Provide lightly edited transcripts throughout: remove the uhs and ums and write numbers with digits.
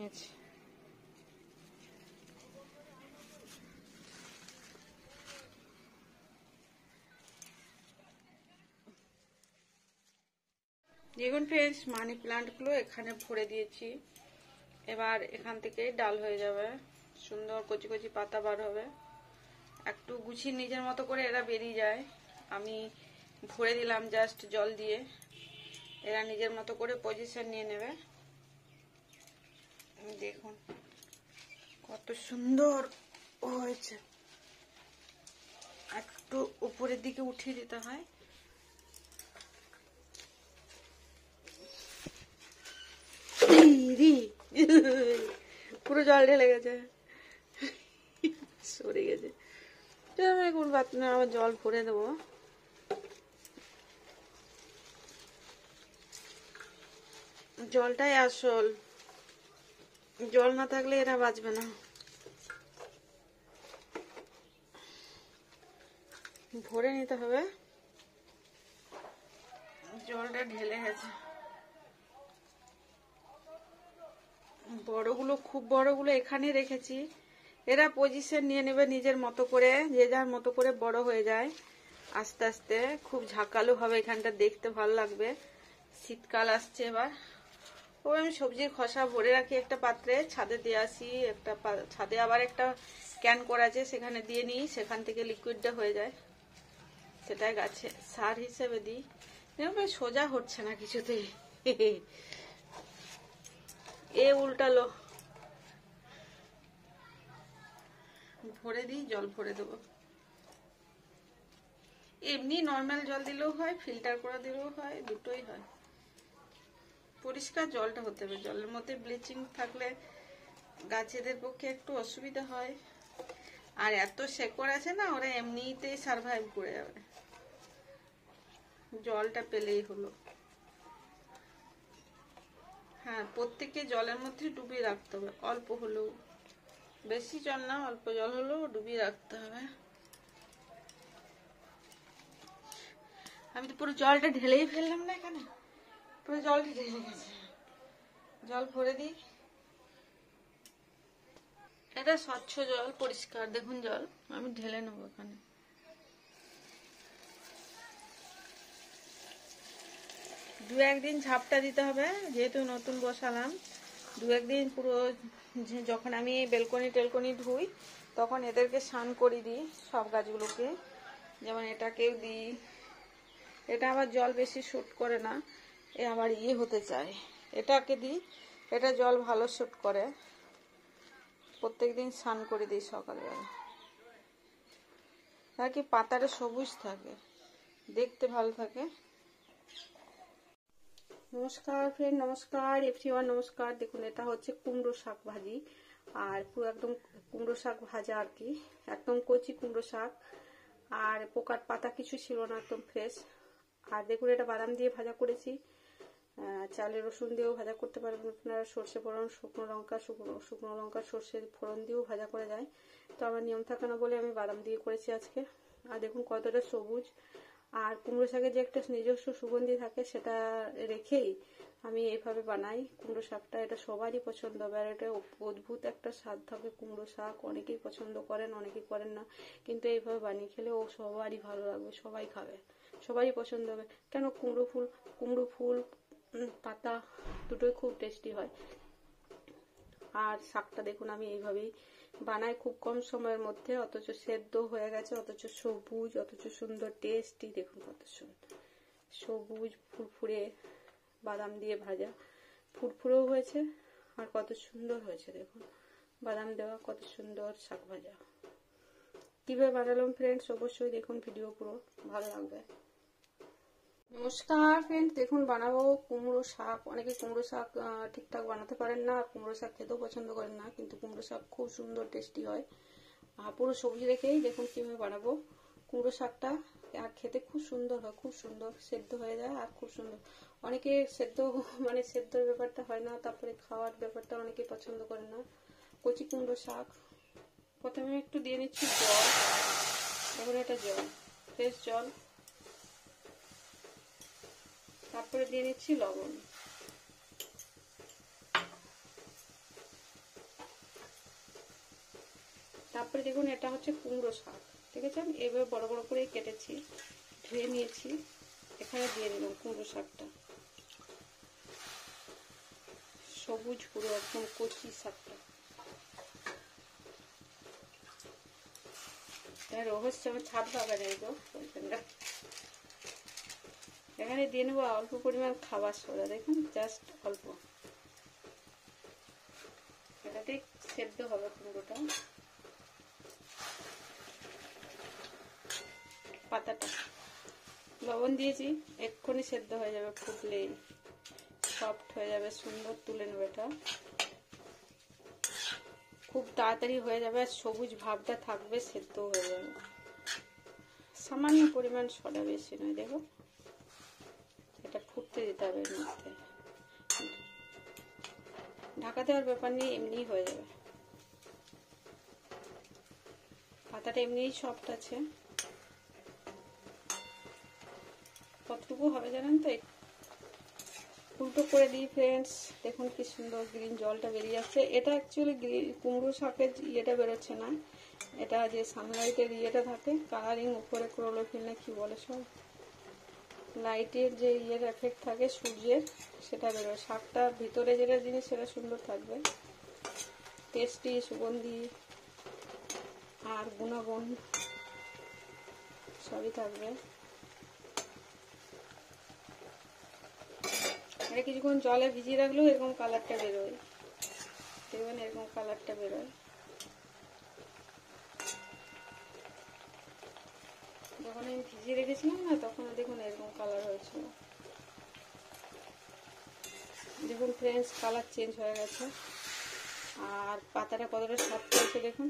নিয়েছি। দেখুন ফ্রেন্ডস, মানি প্লান্টগুলো এখানে ভরে দিয়েছি। এবার এখান থেকে ডাল হয়ে যাবে, সুন্দর কচি কচি পাতা বার হবে। একটু গুছিয়ে নিজের মতো করে এরা বেরিয়ে যায়। আমি ভরে দিলাম জাস্ট জল দিয়ে, এরা নিজের মতো করে পজিশন নিয়ে নেবে। দেখুন কত সুন্দর হয়েছে। একটু উপরের দিকে উঠিয়ে দিতে হয়। পুরো জল ঢেলে গেছে, সরে গেছে। কোন বাথরুমে আবার জল ভরে দেবো। জলটাই আসল, জল না থাকলে এরা বাঁচবে না। ভরে নিতে হবে, জলটা ঢেলে গেছে। বড়গুলো, খুব বড়গুলো এখানে রেখেছি। এরা পজিশন নিয়ে নেবে নিজের মতো করে, যে যার মতো করে বড় হয়ে যায় আস্তে আস্তে। খুব ঝাঁকালো হবে, এখানটা দেখতে ভালো লাগবে। শীতকাল আসছে এবার। আমি সবজির খোসা ভরে রাখি একটা পাত্রে, ছাদে দিয়ে আসি। ছাদে আবার একটা ক্যান করা আছে, সেখানে দিয়ে নিই, সেখান থেকে লিকুইডটা হয়ে যায়, সেটাই গাছে সার হিসেবে দিই। সোজা হচ্ছে না কিছুতেই, এ উল্টালো। ভরে দিই, জল ভরে দেবো। এমনি নর্মাল জল দিলেও হয়, ফিল্টার করে দিলেও হয়, দুটোই হয়। পরিষ্কার জলটা হতে হবে। জলের মধ্যে ব্লিচিং থাকলে গাছেদের পক্ষে একটু অসুবিধা হয়। আর এত শেকড় আছে না, ওরা এমনিতেই সারভাইভ করে যাবে। জলটা পেলেই হলো। হ্যাঁ, প্রত্যেককে জলের মধ্যে ডুবিয়ে রাখতে হবে, অল্প হলেও। বেশি জল না, অল্প জল হলেও ডুবিয়ে রাখতে হবে। আমি তো পুরো জলটা ঢেলেই ফেললাম না, এখানে পুরো জলটা ঢেলে গেছে। জল ভরে দিই। এটা স্বচ্ছ জল, পরিষ্কার। দেখুন জল আমি ঢেলে নেবো এখানে। দু একদিন ঝাপটা দিতে হবে, যেহেতু নতুন বসালাম। দু একদিন পুরো, যখন আমি বেলকনি টেলকনি ধুই তখন এদেরকে স্নান করে দিই, সব গাছগুলোকে। যেমন এটাকেও দিই। এটা আবার জল বেশি শুট করে না, এ আবার হতে চায়। এটাকে দিই, এটা জল ভালো শুট করে। প্রত্যেকদিন স্নান করে দিই সকালবেলা, আর কি পাতাটা সবুজ থাকে, দেখতে ভালো থাকে। নমস্কার ফ্রেন্ড, নমস্কার এভরিওয়ান, নমস্কার। দেখুন এটা হচ্ছে কুমড়ো শাক ভাজি, আর পুরো একদম কুমড়ো শাক ভাজা আর কি, একদম কচি কুমড়ো শাক। আর পোকার পাতা কিছু ছিল না, একদম ফ্রেশ। আর দেখুন এটা বাদাম দিয়ে ভাজা করেছি, চালে রসুন দিয়েও ভাজা করতে পারবেন আপনারা, সর্ষে ফোড়ন, শুকনো লঙ্কা সর্ষে ফোড়ন দিয়েও ভাজা করে যায়। তো আমার নিয়ম থাকে না বলে আমি বাদাম দিয়ে করেছি আজকে। আর দেখুন কতটা সবুজ। আর কুমড়ো শাকের যে একটা নিজস্ব সুগন্ধি থাকে, সেটা রেখেই আমি এইভাবে বানাই কুমড়ো শাকটা। এটা সবারই পছন্দ হবে, আর এটা অদ্ভুত একটা স্বাদ থাকে কুমড়ো শাক। অনেকেই পছন্দ করেন, অনেকেই করেন না, কিন্তু এইভাবে বানিয়ে খেলে ও সবারই ভালো লাগবে, সবাই খাবে, সবারই পছন্দ হবে। কেন, কুমড়ো ফুল পাতা দুটোই খুব টেস্টি হয়। আর শাকটা দেখুন আমি এইভাবেই বানাই, খুব কম সময়ের মধ্যে, অথচ সেদ্ধ হয়ে গেছে, অথচ সবুজ, অথচ সুন্দর টেস্টি। দেখুন কত সুন্দর সবুজ ফুরফুরে, বাদাম দিয়ে ভাজা, ফুরফুরেও হয়েছে আর কত সুন্দর হয়েছে। দেখুন বাদাম দেওয়া, কত সুন্দর শাক ভাজা। কিভাবে বানালাম ফ্রেন্ডস, অবশ্যই দেখুন ভিডিও, পুরো ভালো লাগবে। নমস্কার ফ্রেন্ড, দেখুন বানাবো কুমড়ো শাক। অনেকে কুমড়ো শাক ঠিকঠাক বানাতে পারেন না, কুমড়ো শাক খেতেও পছন্দ করেন না, কিন্তু কুমড়ো শাক খুব সুন্দর টেস্টি হয়। আর পুরো সবজি রেখেই দেখুন কিভাবে বানাবো কুমড়ো শাকটা। আর খেতে খুব সুন্দর হয়, খুব সুন্দর সেদ্ধ হয়ে যায়, আর খুব সুন্দর। অনেকে সেদ্ধ মানে সেদ্ধর ব্যাপারটা হয় না, তারপরে খাওয়ার ব্যাপারটা অনেকে পছন্দ করে না। কচি কুমড়ো শাক, প্রথমে একটু দিয়ে নিচ্ছি জল। দেখুন এটা জল, ফ্রেশ জল। তারপরে দিয়ে নিচ্ছি লবণ। তারপরে দেখুন এটা হচ্ছে কুমড়ো শাক, ঠিক আছে? আমি এভাবে বড় বড় করে কেটেছি, ধুয়ে নিয়েছি, এখানে দিয়ে দিলাম কুমড়ো শাকটা, সবুজ পুরো একদম কচি শাকটা। রহস্য আমার ছাদ বাগানে গো, এখানে দিয়ে নেবো অল্প পরিমাণ খাবার সোডা, দেখুন জাস্ট অল্প, এটাতে সেদ্ধ হবে কুমড়োটা। পাতাটা লবণ দিয়েছি, এক্ষুনি সেদ্ধ হয়ে যাবে, ফুটলেই সফট হয়ে যাবে, সুন্দর তুলে নেবে। এটা খুব তাড়াতাড়ি হয়ে যাবে, আর সবুজ ভাবটা থাকবে, সেদ্ধ হয়ে যাবে। সামান্য পরিমাণ সোডা, বেশি নয়। দেখো এটা ফুটতে দিতে হবে, এর মধ্যে ঢাকা দেওয়ার ব্যাপার নেই, এমনিই হয়ে যাবে। পাতাটা এমনিই সফট আছে। কতটুকু হবে জানেন তো? উল্টো করে দিই ফ্রেন্ডস, দেখুন কি সুন্দর গ্রিন জলটা বেরিয়ে যাচ্ছে। এটা অ্যাকচুয়ালি কুমড়ো শাকের ইয়েটা বেরোচ্ছে না, এটা যে সানলাইটের ইয়েটা থাকে, কালারিং উপরে ক্লোরোফিল না কি বলে সব, লাইটের যে ইয়ের এফেক্ট থাকে সূর্যের, সেটা বেরোয়। শাকটা ভিতরে যেটা জিনিস সেটা সুন্দর থাকবে, টেস্টি, সুগন্ধি আর গুণাগুণ সবই থাকবে। এটা কিছুক্ষণ জলে ভিজিয়ে রাখলেও এরকম কালারটা বেরোয়, দেখবেন এরকম কালারটা বেরোয়। যখন আমি ভিজিয়ে রেখেছিলাম না, তখন দেখুন এরকম কালার হয়েছিল। দেখুন ফ্রেন্ডস, কালার চেঞ্জ হয়ে গেছে, আর পাতাটা কতটা সফট হয়েছে দেখুন,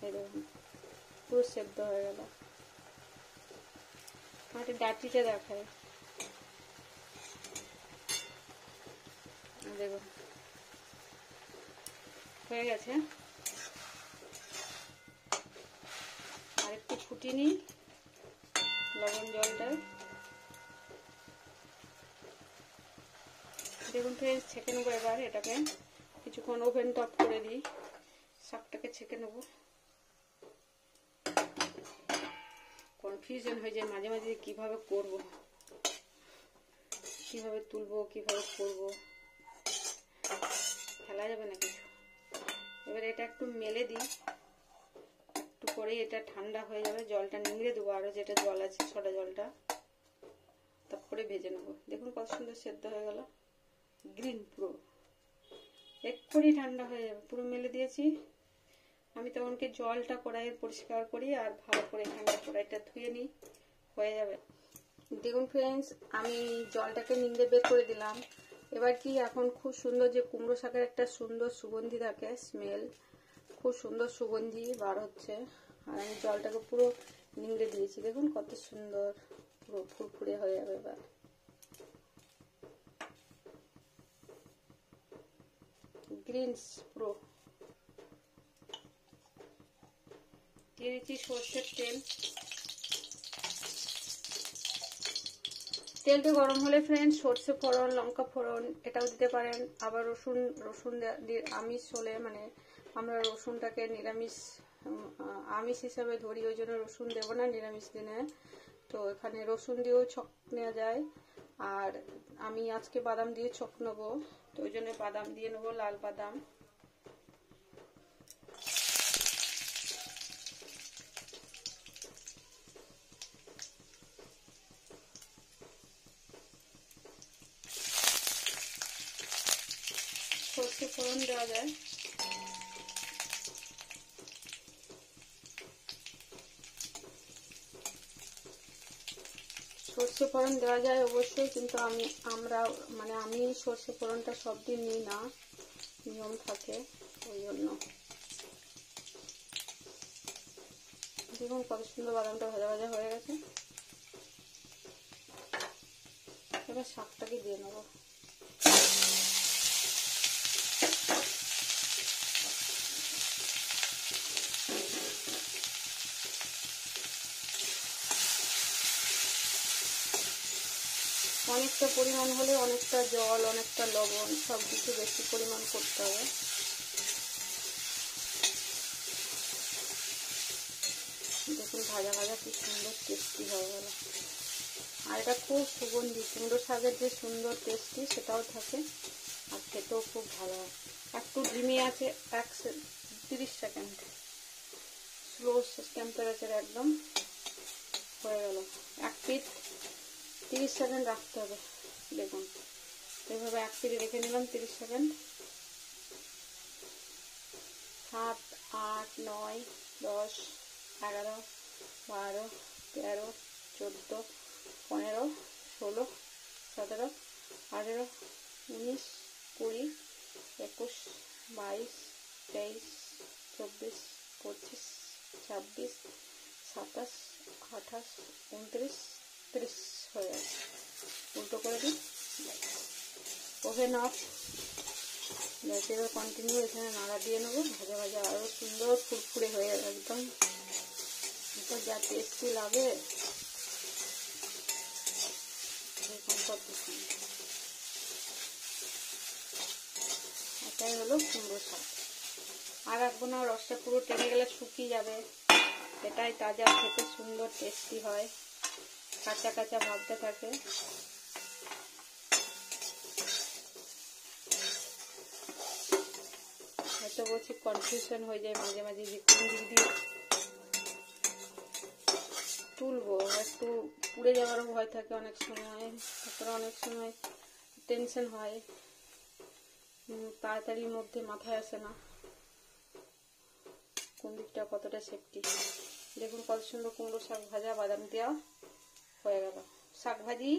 এই দেখুন পুরো সেদ্ধ হয়ে গেল। একটা ডাটিটা দেখায়, দেখুন হয়ে গেছে। আর একটু ফুটিয়ে নিই লবণ জলটা। দেখুন ফ্রেন্ডস, ছেঁকে নেবো এবার এটাকে, কিছুক্ষণ ওভেন টপ করে দিই, শাকটাকে ছেঁকে নেবো। কনফিউশন হয়ে যায় মাঝে মাঝে কিভাবে করব, কিভাবে তুলবো, কিভাবে করবো, ফেলা যাবে না কিছু। এবার এটা একটু মেলে দিই, একটু পরে এটা ঠান্ডা হয়ে যাবে, জলটা নিংড়ে দেবো, আরো যেটা জল আছে সোডা জলটা, তারপরে ভেজে নেবো। দেখুন কত সুন্দর সেদ্ধ হয়ে গেল, গ্রিন পুরো, এক্ষুনি ঠান্ডা হয়ে যাবে। পুরো মেলে দিয়েছি আমি, তখনকে জলটা কড়াইয়ের পরিষ্কার করি আর ভালো করে এখানে কড়াইটা ধুয়ে নিই, হয়ে যাবে। দেখুন ফ্রেন্ডস, আমি জলটাকে নিংড়ে বের করে দিলাম। এবার কি, এখন খুব সুন্দর যে কুমড়ো শাকের একটা সুন্দর সুগন্ধি থাকে, স্মেল, খুব সুন্দর সুগন্ধি বার হচ্ছে। আর আমি জলটাকে পুরো নিংড়ে দিয়েছি, দেখুন কত সুন্দর পুরো ফুরফুরে হয়ে যাবে। এবার গ্রিনস পুরো দিয়ে দিচ্ছি সর্ষের তেল। তেলটা গরম হলে ফ্রেন্ডস সর্ষে ফোড়ন, লঙ্কা ফোড়ন এটাও দিতে পারেন। আবার রসুন আমিষ হলে, মানে আমরা রসুনটাকে আমিষ হিসাবে ধরি, ওই জন্য রসুন দেবো না নিরামিষ দিনে, তো এখানে রসুন দিয়েও ছক নেওয়া যায়। আর আমি আজকে বাদাম দিয়ে ছক নেবো, তো ওই জন্য বাদাম দিয়ে নেবো, লাল বাদাম। সর্ষে ফোড়ন দেওয়া যায়, সর্ষে ফোড়ন দেওয়া যায় অবশ্যই, কিন্তু আমি সর্ষে ফোড়নটা সব দিন নিই না, নিয়ম থাকে ওই জন্য। দেখুন কত সুন্দর বাদামটা ভাজা ভাজা হয়ে গেছে। এবার শাকটাকে দিয়ে নেবো। অনেকটা পরিমাণ হলে অনেকটা জল, অনেকটা লবণ, সব কিছু বেশি পরিমাণ করতে হবে। ভাজা ভাজা কি সুন্দর টেস্টি হয়ে গেল। আর এটা খুব সুগন্ধি, কুমড়ো শাকের যে সুন্দর টেস্টি সেটাও থাকে আর খেতেও খুব ভালো হয়। একটু ধিমে আছে 30 সেকেন্ড, স্লো টেম্পারেচার একদম হয়ে গেল। এক পিঠ 30 সেকেন্ড রাখতে হবে। দেখুন এইভাবে এক পিঠে রেখে নিলাম 30 সেকেন্ড। 7, 8, 9, 10, 11, 12, 13, 14, 15, 16, 17, 18, 19, 20, 21, 22, 23, 24, 25, 26, 27, 28, 29, 30 হয়ে গেছে। উল্টো করে দিই। Oven of. এবার কন্টিনিউ এখানে নাড়া দিয়ে নেবো। ভাজা ভাজা আরও সুন্দর ফুরফুরে হয়ে যাবে একদম। এটা যা টেস্টি লাগে দেখুন কত সুন্দর। এটাই হলো কুমড়ো শাক। আর রাখবো না, রসটা পুরো টেনে গেলে শুকিয়ে যাবে। এটাই তাজা, খেতে সুন্দর টেস্টি হয়, কাঁচা কাঁচা ভাবতে থাকে। হয়তো বলছি কনফিউশন হয়ে যায় মাঝে মাঝে যে কোন দিক দিয়ে তুলবো, একটু পুড়ে যাওয়ারও ভয় থাকে অনেক সময়। তারপরে অনেক সময় টেনশন হয়, তাড়াতাড়ির মধ্যে মাথায় আসে না কোন দিকটা কতটা সেফটি। দেখুন কত সুন্দর কুমড়ো শাক ভাজা বাদাম দেওয়া হয়ে গেল। শাক ভাজি